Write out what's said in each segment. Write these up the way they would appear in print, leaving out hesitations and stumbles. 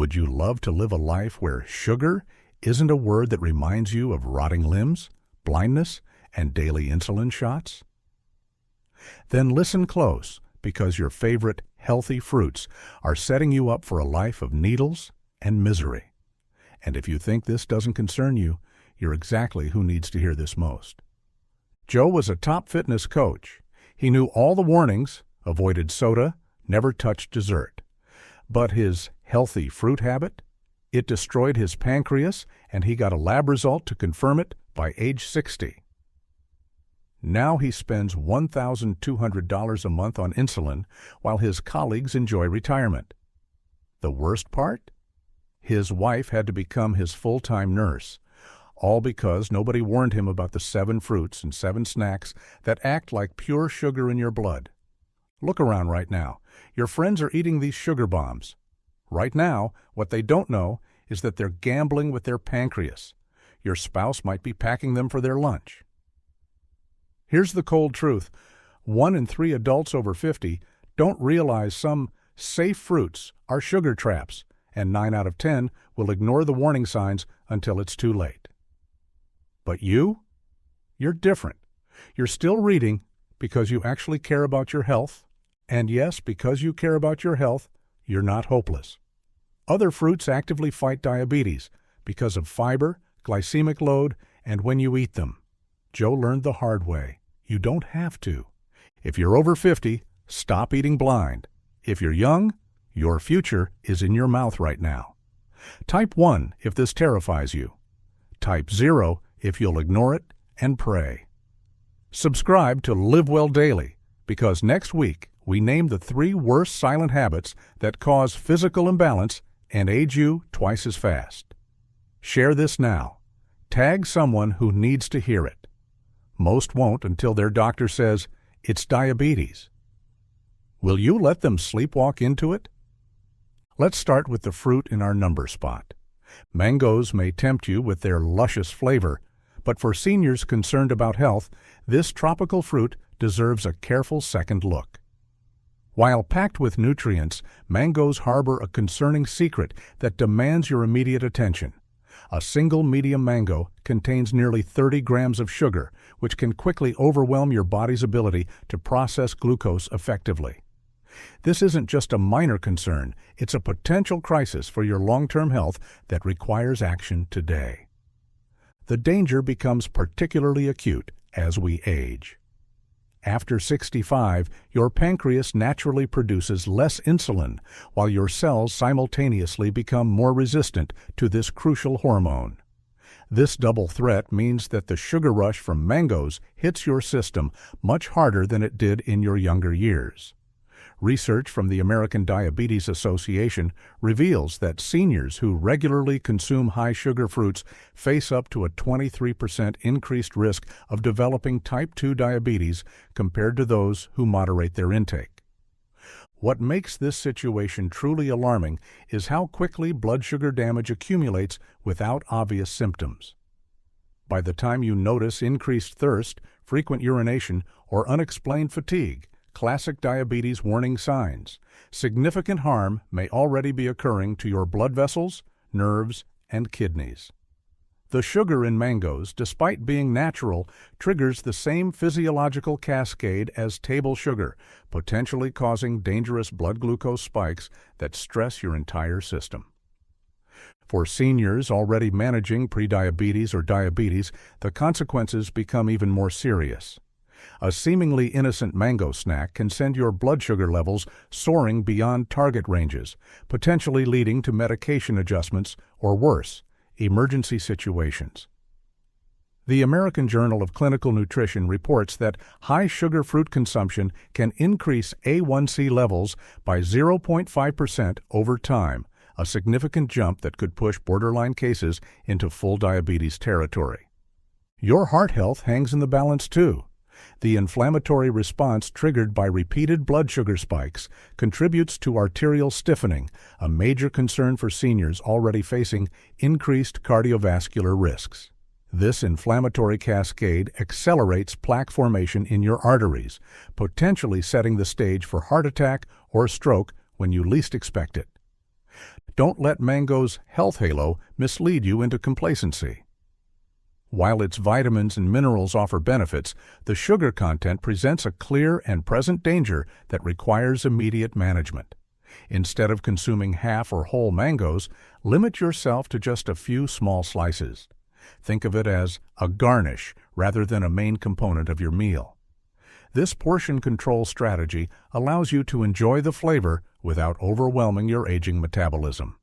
Would you love to live a life where sugar isn't a word that reminds you of rotting limbs, blindness, and daily insulin shots? Then listen close, because your favorite healthy fruits are setting you up for a life of needles and misery. And if you think this doesn't concern you, you're exactly who needs to hear this most. Joe was a top fitness coach. He knew all the warnings, avoided soda, never touched dessert. But his healthy fruit habit? It destroyed his pancreas, and he got a lab result to confirm it by age 60. Now he spends $1,200 a month on insulin, while his colleagues enjoy retirement. The worst part? His wife had to become his full-time nurse, all because nobody warned him about the 7 fruits and 7 snacks that act like pure sugar in your blood. Look around right now. Your friends are eating these sugar bombs. Right now, what they don't know is that they're gambling with their pancreas. Your spouse might be packing them for their lunch. Here's the cold truth. 1 in 3 adults over 50 don't realize some safe fruits are sugar traps, and 9 out of 10 will ignore the warning signs until it's too late. But you? You're different. You're still reading because you actually care about your health. And yes, because you care about your health, you're not hopeless. Other fruits actively fight diabetes because of fiber, glycemic load, and when you eat them. Joe learned the hard way. You don't have to. If you're over 50, stop eating blind. If you're young, your future is in your mouth right now. Type 1 if this terrifies you. Type 0 if you'll ignore it and pray. Subscribe to LiveWell Daily, because next week we name the 3 worst silent habits that cause physical imbalance and age you twice as fast. Share this now. Tag someone who needs to hear it. Most won't until their doctor says, it's diabetes. Will you let them sleepwalk into it? Let's start with the fruit in our number spot. Mangoes may tempt you with their luscious flavor, but for seniors concerned about health, this tropical fruit deserves a careful second look. While packed with nutrients, mangoes harbor a concerning secret that demands your immediate attention. A single medium mango contains nearly 30 grams of sugar, which can quickly overwhelm your body's ability to process glucose effectively. This isn't just a minor concern, it's a potential crisis for your long-term health that requires action today. The danger becomes particularly acute as we age. After 65, your pancreas naturally produces less insulin, while your cells simultaneously become more resistant to this crucial hormone. This double threat means that the sugar rush from mangoes hits your system much harder than it did in your younger years. Research from the American Diabetes Association reveals that seniors who regularly consume high-sugar fruits face up to a 23% increased risk of developing type 2 diabetes compared to those who moderate their intake. What makes this situation truly alarming is how quickly blood sugar damage accumulates without obvious symptoms. By the time you notice increased thirst, frequent urination, or unexplained fatigue, classic diabetes warning signs, significant harm may already be occurring to your blood vessels, nerves, and kidneys. The sugar in mangoes, despite being natural, triggers the same physiological cascade as table sugar, potentially causing dangerous blood glucose spikes that stress your entire system. For seniors already managing prediabetes or diabetes, the consequences become even more serious. A seemingly innocent mango snack can send your blood sugar levels soaring beyond target ranges, potentially leading to medication adjustments or worse, emergency situations. The American Journal of Clinical Nutrition reports that high sugar fruit consumption can increase A1C levels by 0.5% over time, a significant jump that could push borderline cases into full diabetes territory. Your heart health hangs in the balance too. The inflammatory response triggered by repeated blood sugar spikes contributes to arterial stiffening, a major concern for seniors already facing increased cardiovascular risks. This inflammatory cascade accelerates plaque formation in your arteries, potentially setting the stage for heart attack or stroke when you least expect it. Don't let mango's health halo mislead you into complacency. While its vitamins and minerals offer benefits, the sugar content presents a clear and present danger that requires immediate management. Instead of consuming half or whole mangoes, limit yourself to just a few small slices. Think of it as a garnish rather than a main component of your meal. This portion control strategy allows you to enjoy the flavor without overwhelming your aging metabolism.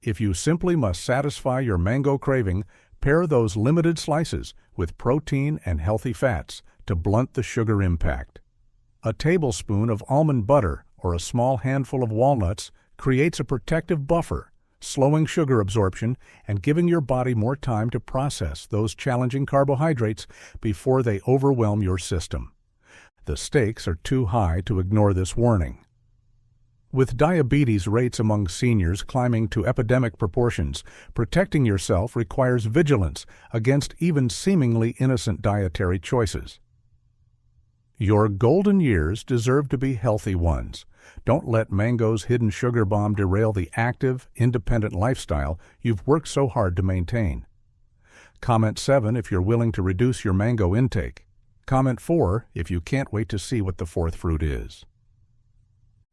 If you simply must satisfy your mango craving, pair those limited slices with protein and healthy fats to blunt the sugar impact. A tablespoon of almond butter or a small handful of walnuts creates a protective buffer, slowing sugar absorption and giving your body more time to process those challenging carbohydrates before they overwhelm your system. The stakes are too high to ignore this warning. With diabetes rates among seniors climbing to epidemic proportions, protecting yourself requires vigilance against even seemingly innocent dietary choices. Your golden years deserve to be healthy ones. Don't let mango's hidden sugar bomb derail the active, independent lifestyle you've worked so hard to maintain. Comment 7 if you're willing to reduce your mango intake. Comment 4 if you can't wait to see what the fourth fruit is.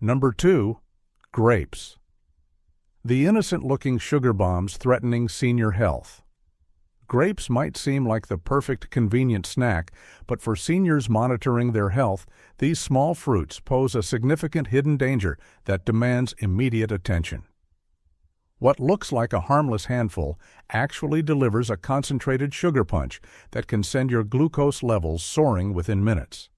Number 2. Grapes. The innocent-looking sugar bombs threatening senior health. Grapes might seem like the perfect convenient snack, but for seniors monitoring their health, these small fruits pose a significant hidden danger that demands immediate attention. What looks like a harmless handful actually delivers a concentrated sugar punch that can send your glucose levels soaring within minutes.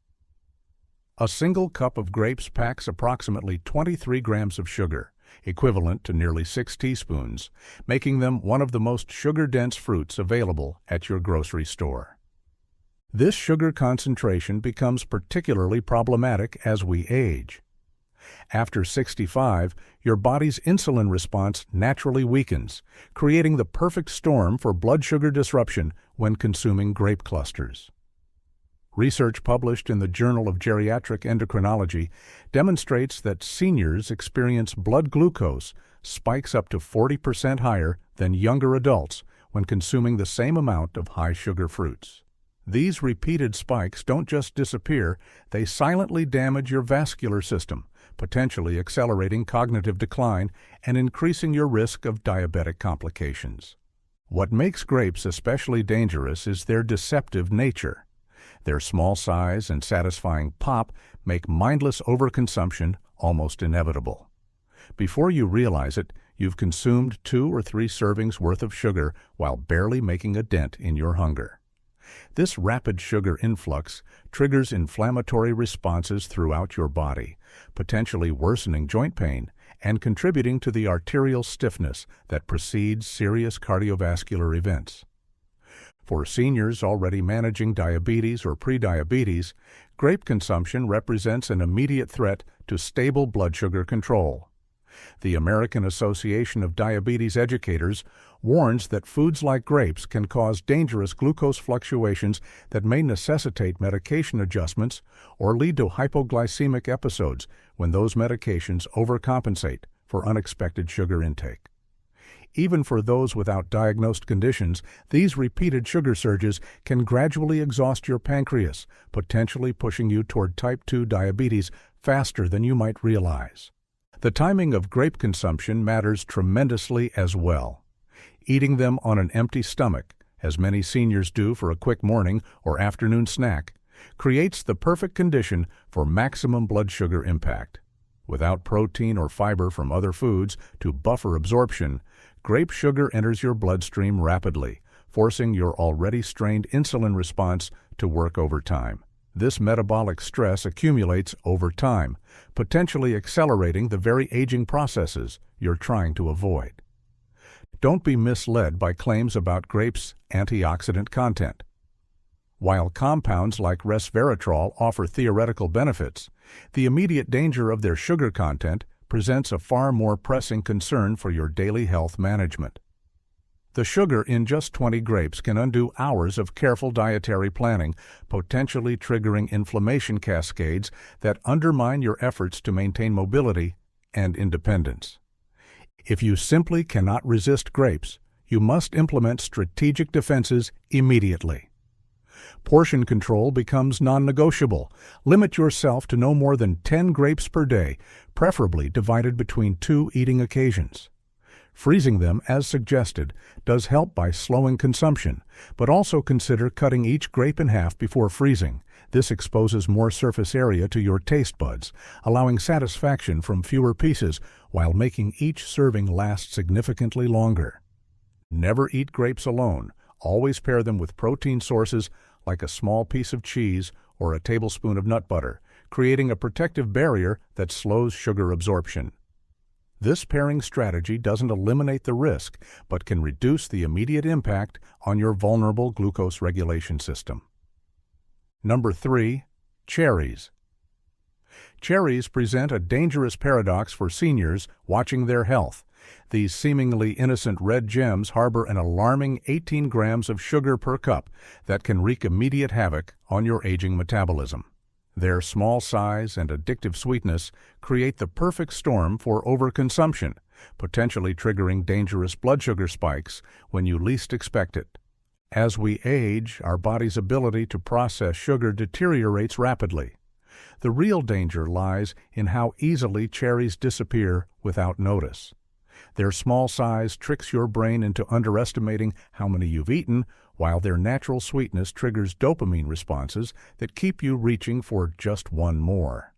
A single cup of grapes packs approximately 23 grams of sugar, equivalent to nearly 6 teaspoons, making them one of the most sugar-dense fruits available at your grocery store. This sugar concentration becomes particularly problematic as we age. After 65, your body's insulin response naturally weakens, creating the perfect storm for blood sugar disruption when consuming grape clusters. Research published in the Journal of Geriatric Endocrinology demonstrates that seniors experience blood glucose spikes up to 40% higher than younger adults when consuming the same amount of high-sugar fruits. These repeated spikes don't just disappear, they silently damage your vascular system, potentially accelerating cognitive decline and increasing your risk of diabetic complications. What makes grapes especially dangerous is their deceptive nature. Their small size and satisfying pop make mindless overconsumption almost inevitable. Before you realize it, you've consumed 2 or 3 servings worth of sugar while barely making a dent in your hunger. This rapid sugar influx triggers inflammatory responses throughout your body, potentially worsening joint pain and contributing to the arterial stiffness that precedes serious cardiovascular events. For seniors already managing diabetes or prediabetes, grape consumption represents an immediate threat to stable blood sugar control. The American Association of Diabetes Educators warns that foods like grapes can cause dangerous glucose fluctuations that may necessitate medication adjustments or lead to hypoglycemic episodes when those medications overcompensate for unexpected sugar intake. Even for those without diagnosed conditions, these repeated sugar surges can gradually exhaust your pancreas, potentially pushing you toward type 2 diabetes faster than you might realize. The timing of grape consumption matters tremendously as well. Eating them on an empty stomach, as many seniors do for a quick morning or afternoon snack, creates the perfect condition for maximum blood sugar impact. Without protein or fiber from other foods to buffer absorption, grape sugar enters your bloodstream rapidly, forcing your already strained insulin response to work overtime. This metabolic stress accumulates over time, potentially accelerating the very aging processes you're trying to avoid. Don't be misled by claims about grapes' antioxidant content. While compounds like resveratrol offer theoretical benefits, the immediate danger of their sugar content presents a far more pressing concern for your daily health management. The sugar in just 20 grapes can undo hours of careful dietary planning, potentially triggering inflammation cascades that undermine your efforts to maintain mobility and independence. If you simply cannot resist grapes, you must implement strategic defenses immediately. Portion control becomes non-negotiable. Limit yourself to no more than 10 grapes per day, preferably divided between 2 eating occasions. Freezing them, as suggested, does help by slowing consumption, but also consider cutting each grape in half before freezing. This exposes more surface area to your taste buds, allowing satisfaction from fewer pieces while making each serving last significantly longer. Never eat grapes alone. Always pair them with protein sources like a small piece of cheese or a tablespoon of nut butter, creating a protective barrier that slows sugar absorption. This pairing strategy doesn't eliminate the risk, but can reduce the immediate impact on your vulnerable glucose regulation system. Number 3. Cherries. Cherries present a dangerous paradox for seniors watching their health. These seemingly innocent red gems harbor an alarming 18 grams of sugar per cup that can wreak immediate havoc on your aging metabolism. Their small size and addictive sweetness create the perfect storm for overconsumption, potentially triggering dangerous blood sugar spikes when you least expect it. As we age, our body's ability to process sugar deteriorates rapidly. The real danger lies in how easily cherries disappear without notice. Their small size tricks your brain into underestimating how many you've eaten, while their natural sweetness triggers dopamine responses that keep you reaching for just one more.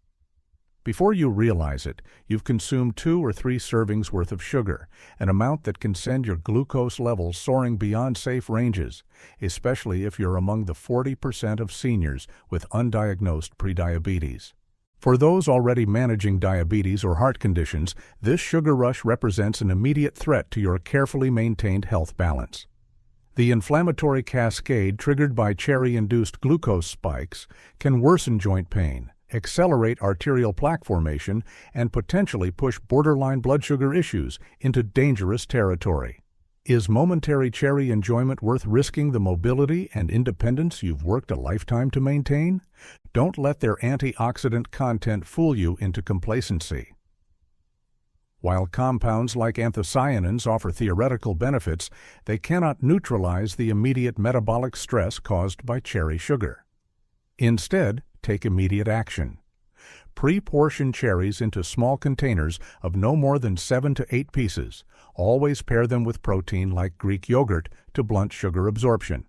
Before you realize it, you've consumed 2 or 3 servings worth of sugar, an amount that can send your glucose levels soaring beyond safe ranges, especially if you're among the 40% of seniors with undiagnosed prediabetes. For those already managing diabetes or heart conditions, this sugar rush represents an immediate threat to your carefully maintained health balance. The inflammatory cascade triggered by cherry-induced glucose spikes can worsen joint pain, accelerate arterial plaque formation, and potentially push borderline blood sugar issues into dangerous territory. Is momentary cherry enjoyment worth risking the mobility and independence you've worked a lifetime to maintain? Don't let their antioxidant content fool you into complacency. While compounds like anthocyanins offer theoretical benefits, they cannot neutralize the immediate metabolic stress caused by cherry sugar. Instead, take immediate action. Pre-portion cherries into small containers of no more than 7 to 8 pieces. Always pair them with protein like Greek yogurt to blunt sugar absorption,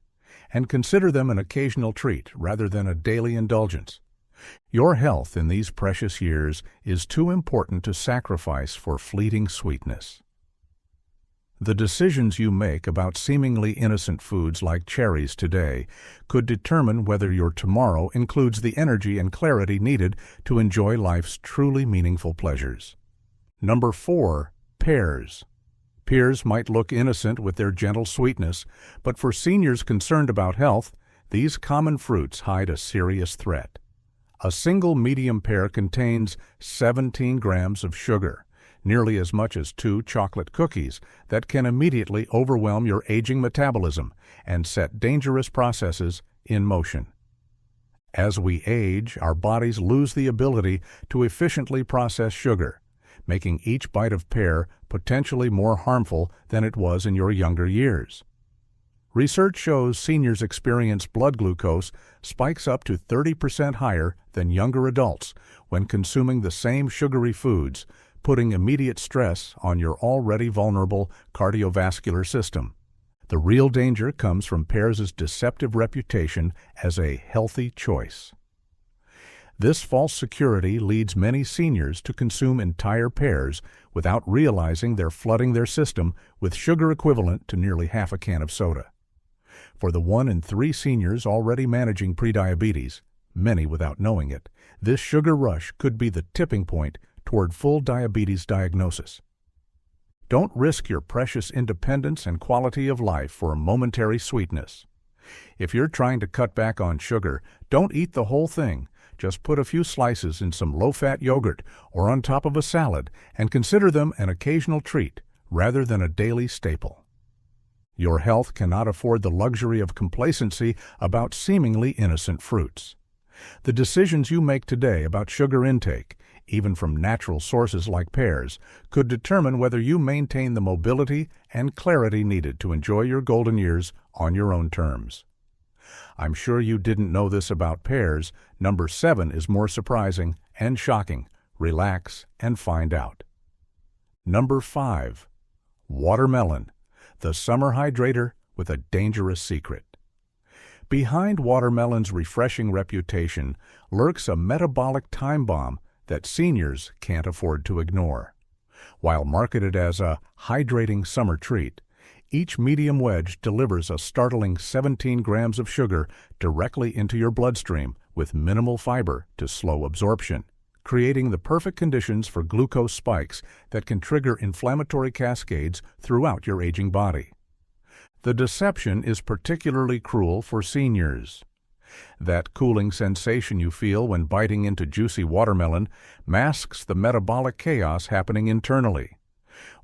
and consider them an occasional treat rather than a daily indulgence. Your health in these precious years is too important to sacrifice for fleeting sweetness. The decisions you make about seemingly innocent foods like cherries today could determine whether your tomorrow includes the energy and clarity needed to enjoy life's truly meaningful pleasures. Number 4. Pears. Pears might look innocent with their gentle sweetness, but for seniors concerned about health, these common fruits hide a serious threat. A single medium pear contains 17 grams of sugar, nearly as much as 2 chocolate cookies, that can immediately overwhelm your aging metabolism and set dangerous processes in motion. As we age, our bodies lose the ability to efficiently process sugar, making each bite of pear potentially more harmful than it was in your younger years. Research shows seniors experience blood glucose spikes up to 30% higher than younger adults when consuming the same sugary foods, putting immediate stress on your already vulnerable cardiovascular system. The real danger comes from pears' deceptive reputation as a healthy choice. This false security leads many seniors to consume entire pears without realizing they're flooding their system with sugar equivalent to nearly half a can of soda. For the 1 in 3 seniors already managing prediabetes, many without knowing it, this sugar rush could be the tipping point toward full diabetes diagnosis. Don't risk your precious independence and quality of life for a momentary sweetness. If you're trying to cut back on sugar, don't eat the whole thing. Just put a few slices in some low-fat yogurt or on top of a salad and consider them an occasional treat rather than a daily staple. Your health cannot afford the luxury of complacency about seemingly innocent fruits. The decisions you make today about sugar intake, even from natural sources like pears, could determine whether you maintain the mobility and clarity needed to enjoy your golden years on your own terms. I'm sure you didn't know this about pears. Number 7 is more surprising and shocking. Relax and find out. Number 5. Watermelon, the summer hydrator with a dangerous secret. Behind watermelon's refreshing reputation lurks a metabolic time bomb that seniors can't afford to ignore. While marketed as a hydrating summer treat, each medium wedge delivers a startling 17 grams of sugar directly into your bloodstream with minimal fiber to slow absorption, creating the perfect conditions for glucose spikes that can trigger inflammatory cascades throughout your aging body. The deception is particularly cruel for seniors. That cooling sensation you feel when biting into juicy watermelon masks the metabolic chaos happening internally,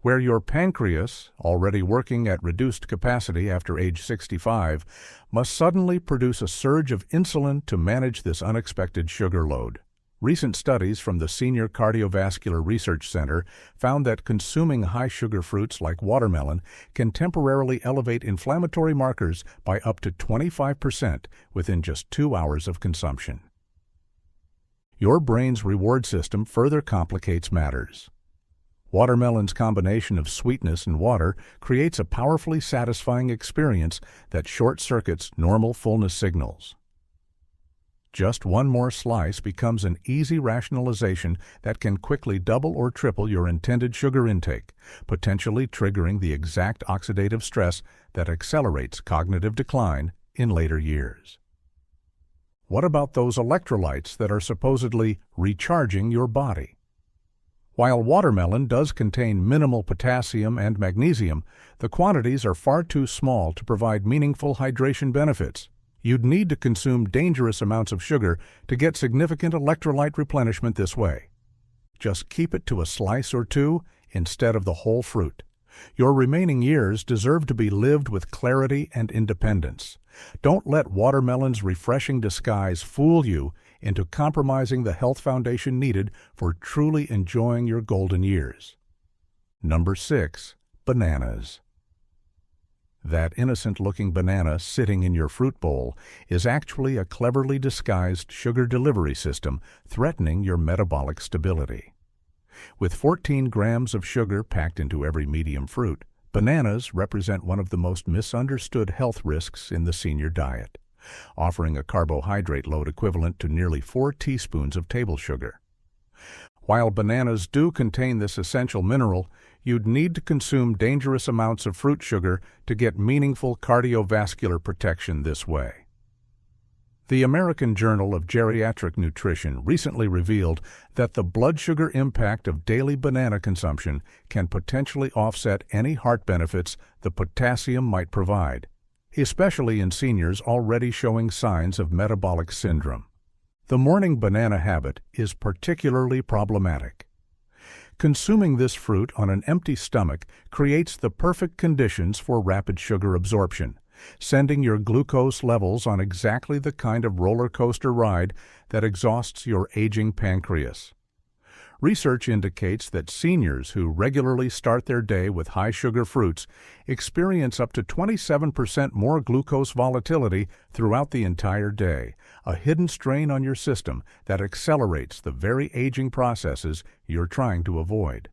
where your pancreas, already working at reduced capacity after age 65, must suddenly produce a surge of insulin to manage this unexpected sugar load. Recent studies from the Senior Cardiovascular Research Center found that consuming high-sugar fruits like watermelon can temporarily elevate inflammatory markers by up to 25% within just 2 hours of consumption. Your brain's reward system further complicates matters. Watermelon's combination of sweetness and water creates a powerfully satisfying experience that short-circuits normal fullness signals. Just one more slice becomes an easy rationalization that can quickly double or triple your intended sugar intake, potentially triggering the exact oxidative stress that accelerates cognitive decline in later years. What about those electrolytes that are supposedly recharging your body? While watermelon does contain minimal potassium and magnesium, the quantities are far too small to provide meaningful hydration benefits. You'd need to consume dangerous amounts of sugar to get significant electrolyte replenishment this way. Just keep it to a slice or two instead of the whole fruit. Your remaining years deserve to be lived with clarity and independence. Don't let watermelon's refreshing disguise fool you into compromising the health foundation needed for truly enjoying your golden years. Number 6. Bananas. That innocent-looking banana sitting in your fruit bowl is actually a cleverly disguised sugar delivery system threatening your metabolic stability. With 14 grams of sugar packed into every medium fruit, bananas represent one of the most misunderstood health risks in the senior diet, offering a carbohydrate load equivalent to nearly 4 teaspoons of table sugar. While bananas do contain this essential mineral, you'd need to consume dangerous amounts of fruit sugar to get meaningful cardiovascular protection this way. The American Journal of Geriatric Nutrition recently revealed that the blood sugar impact of daily banana consumption can potentially offset any heart benefits the potassium might provide, especially in seniors already showing signs of metabolic syndrome. The morning banana habit is particularly problematic. Consuming this fruit on an empty stomach creates the perfect conditions for rapid sugar absorption, sending your glucose levels on exactly the kind of roller coaster ride that exhausts your aging pancreas. Research indicates that seniors who regularly start their day with high-sugar fruits experience up to 27% more glucose volatility throughout the entire day, a hidden strain on your system that accelerates the very aging processes you're trying to avoid.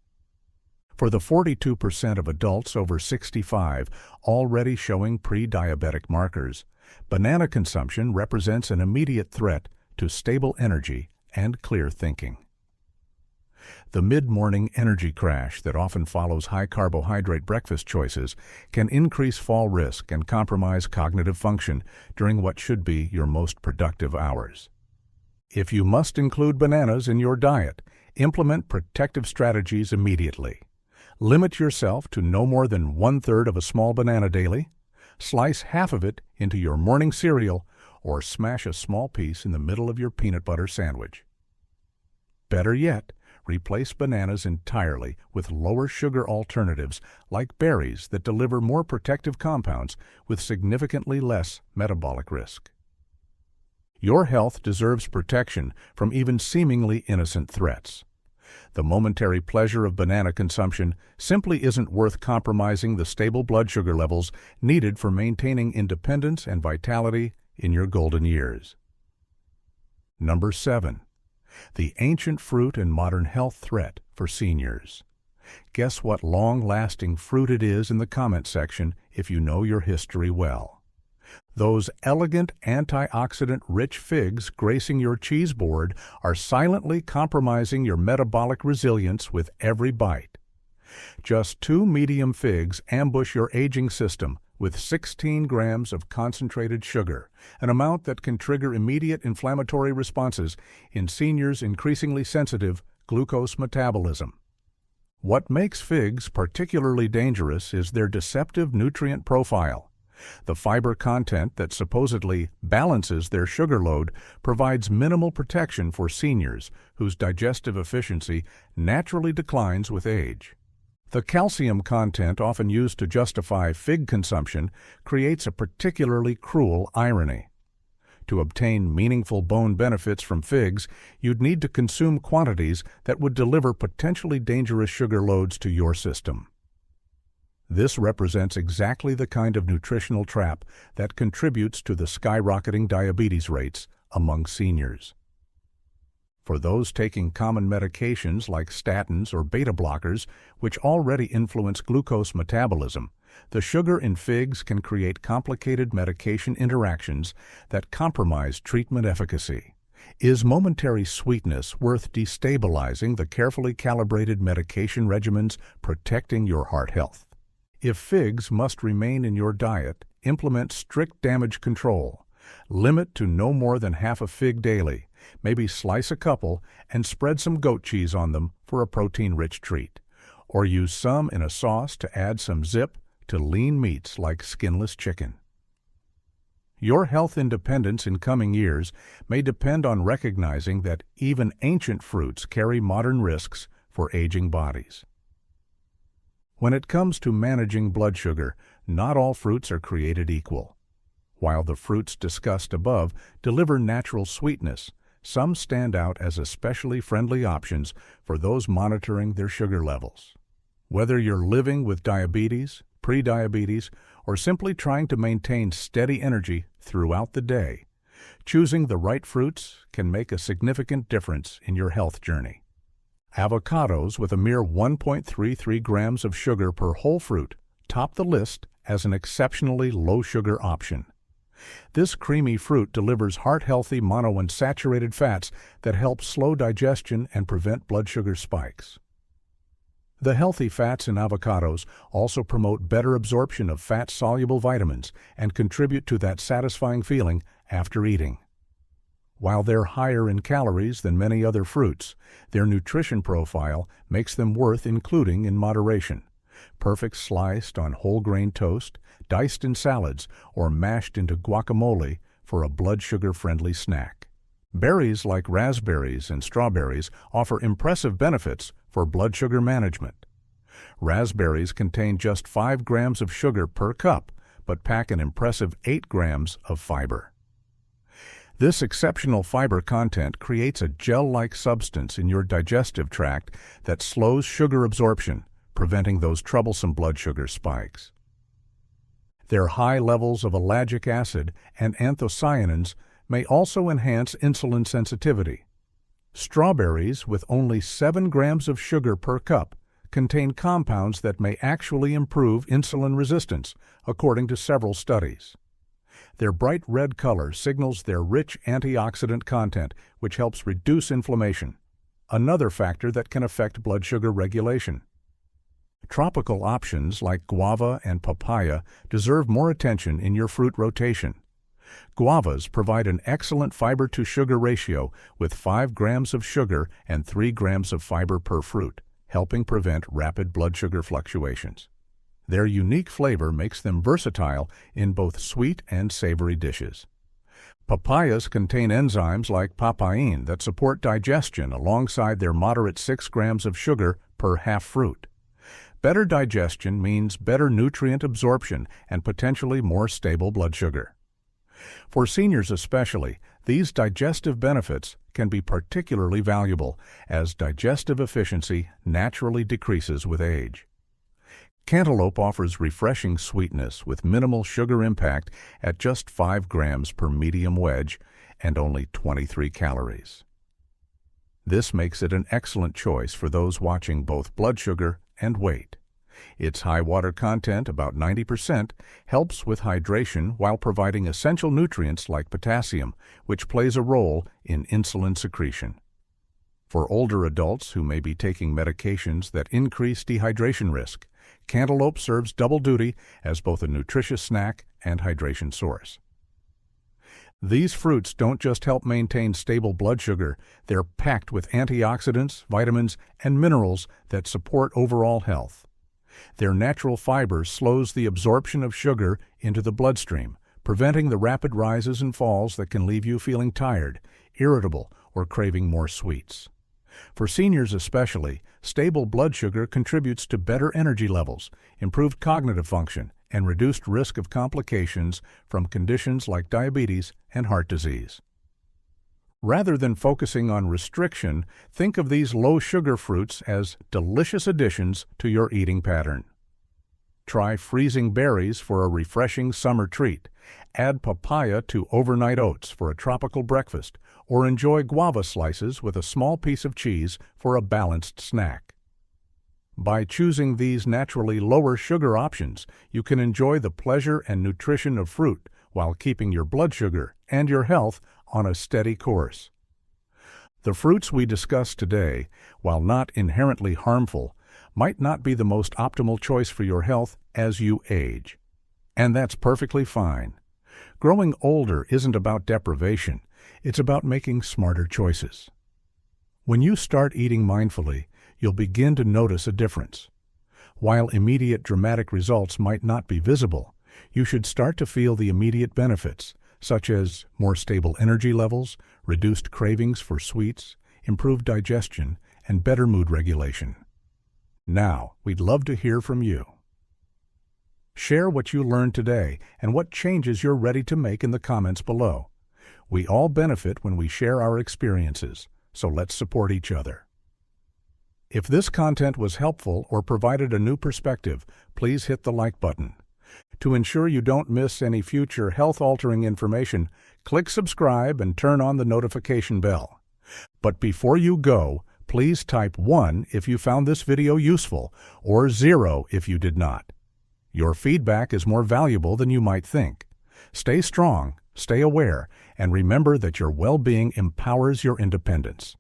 For the 42% of adults over 65 already showing pre-diabetic markers, banana consumption represents an immediate threat to stable energy and clear thinking. The mid-morning energy crash that often follows high-carbohydrate breakfast choices can increase fall risk and compromise cognitive function during what should be your most productive hours. If you must include bananas in your diet, implement protective strategies immediately. Limit yourself to no more than 1/3 of a small banana daily, slice half of it into your morning cereal, or smash a small piece in the middle of your peanut butter sandwich. Better yet, replace bananas entirely with lower sugar alternatives like berries that deliver more protective compounds with significantly less metabolic risk. Your health deserves protection from even seemingly innocent threats. The momentary pleasure of banana consumption simply isn't worth compromising the stable blood sugar levels needed for maintaining independence and vitality in your golden years. Number 7. The ancient fruit and modern health threat for seniors. Guess what long-lasting fruit it is in the comment section if you know your history well. Those elegant antioxidant-rich figs gracing your cheese board are silently compromising your metabolic resilience with every bite. Just 2 medium figs ambush your aging system with 16 grams of concentrated sugar, an amount that can trigger immediate inflammatory responses in seniors' increasingly sensitive glucose metabolism. What makes figs particularly dangerous is their deceptive nutrient profile. The fiber content that supposedly balances their sugar load provides minimal protection for seniors whose digestive efficiency naturally declines with age. The calcium content often used to justify fig consumption creates a particularly cruel irony. To obtain meaningful bone benefits from figs, you'd need to consume quantities that would deliver potentially dangerous sugar loads to your system. This represents exactly the kind of nutritional trap that contributes to the skyrocketing diabetes rates among seniors. For those taking common medications like statins or beta blockers, which already influence glucose metabolism, the sugar in figs can create complicated medication interactions that compromise treatment efficacy. Is momentary sweetness worth destabilizing the carefully calibrated medication regimens protecting your heart health? If figs must remain in your diet, implement strict damage control. Limit to no more than half a fig daily. Maybe slice a couple and spread some goat cheese on them for a protein-rich treat. Or use some in a sauce to add some zip to lean meats like skinless chicken. Your health independence in coming years may depend on recognizing that even ancient fruits carry modern risks for aging bodies. When it comes to managing blood sugar, not all fruits are created equal. While the fruits discussed above deliver natural sweetness, some stand out as especially friendly options for those monitoring their sugar levels. Whether you're living with diabetes, prediabetes, or simply trying to maintain steady energy throughout the day, choosing the right fruits can make a significant difference in your health journey. Avocados with a mere 1.33 grams of sugar per whole fruit top the list as an exceptionally low-sugar option. This creamy fruit delivers heart-healthy monounsaturated fats that help slow digestion and prevent blood sugar spikes. The healthy fats in avocados also promote better absorption of fat-soluble vitamins and contribute to that satisfying feeling after eating. While they're higher in calories than many other fruits, their nutrition profile makes them worth including in moderation. Perfect sliced on whole grain toast, diced in salads, or mashed into guacamole for a blood sugar-friendly snack. Berries like raspberries and strawberries offer impressive benefits for blood sugar management. Raspberries contain just 5 grams of sugar per cup, but pack an impressive 8 grams of fiber. This exceptional fiber content creates a gel-like substance in your digestive tract that slows sugar absorption, preventing those troublesome blood sugar spikes. Their high levels of ellagic acid and anthocyanins may also enhance insulin sensitivity. Strawberries with only 7 grams of sugar per cup contain compounds that may actually improve insulin resistance, according to several studies. Their bright red color signals their rich antioxidant content, which helps reduce inflammation, another factor that can affect blood sugar regulation. Tropical options like guava and papaya deserve more attention in your fruit rotation. Guavas provide an excellent fiber-to-sugar ratio with 5 grams of sugar and 3 grams of fiber per fruit, helping prevent rapid blood sugar fluctuations. Their unique flavor makes them versatile in both sweet and savory dishes. Papayas contain enzymes like papain that support digestion alongside their moderate 6 grams of sugar per half fruit. Better digestion means better nutrient absorption and potentially more stable blood sugar. For seniors especially, these digestive benefits can be particularly valuable as digestive efficiency naturally decreases with age. Cantaloupe offers refreshing sweetness with minimal sugar impact at just 5 grams per medium wedge and only 23 calories. This makes it an excellent choice for those watching both blood sugar and weight. Its high water content, about 90%, helps with hydration while providing essential nutrients like potassium, which plays a role in insulin secretion. For older adults who may be taking medications that increase dehydration risk, cantaloupe serves double duty as both a nutritious snack and hydration source. These fruits don't just help maintain stable blood sugar, they're packed with antioxidants, vitamins, and minerals that support overall health. Their natural fiber slows the absorption of sugar into the bloodstream, preventing the rapid rises and falls that can leave you feeling tired, irritable, or craving more sweets. For seniors especially, stable blood sugar contributes to better energy levels, improved cognitive function, and reduced risk of complications from conditions like diabetes and heart disease. Rather than focusing on restriction, think of these low-sugar fruits as delicious additions to your eating pattern. Try freezing berries for a refreshing summer treat, add papaya to overnight oats for a tropical breakfast, or enjoy guava slices with a small piece of cheese for a balanced snack. By choosing these naturally lower sugar options, you can enjoy the pleasure and nutrition of fruit while keeping your blood sugar and your health on a steady course. The fruits we discussed today, while not inherently harmful, might not be the most optimal choice for your health as you age. And that's perfectly fine. Growing older isn't about deprivation, it's about making smarter choices. When you start eating mindfully, you'll begin to notice a difference. While immediate dramatic results might not be visible, you should start to feel the immediate benefits, such as more stable energy levels, reduced cravings for sweets, improved digestion, and better mood regulation. Now, we'd love to hear from you. Share what you learned today and what changes you're ready to make in the comments below. We all benefit when we share our experiences, so let's support each other. If this content was helpful or provided a new perspective, please hit the like button. To ensure you don't miss any future health-altering information, click subscribe and turn on the notification bell. But before you go, please type 1 if you found this video useful, or 0 if you did not. Your feedback is more valuable than you might think. Stay strong, stay aware, and remember that your well-being empowers your independence.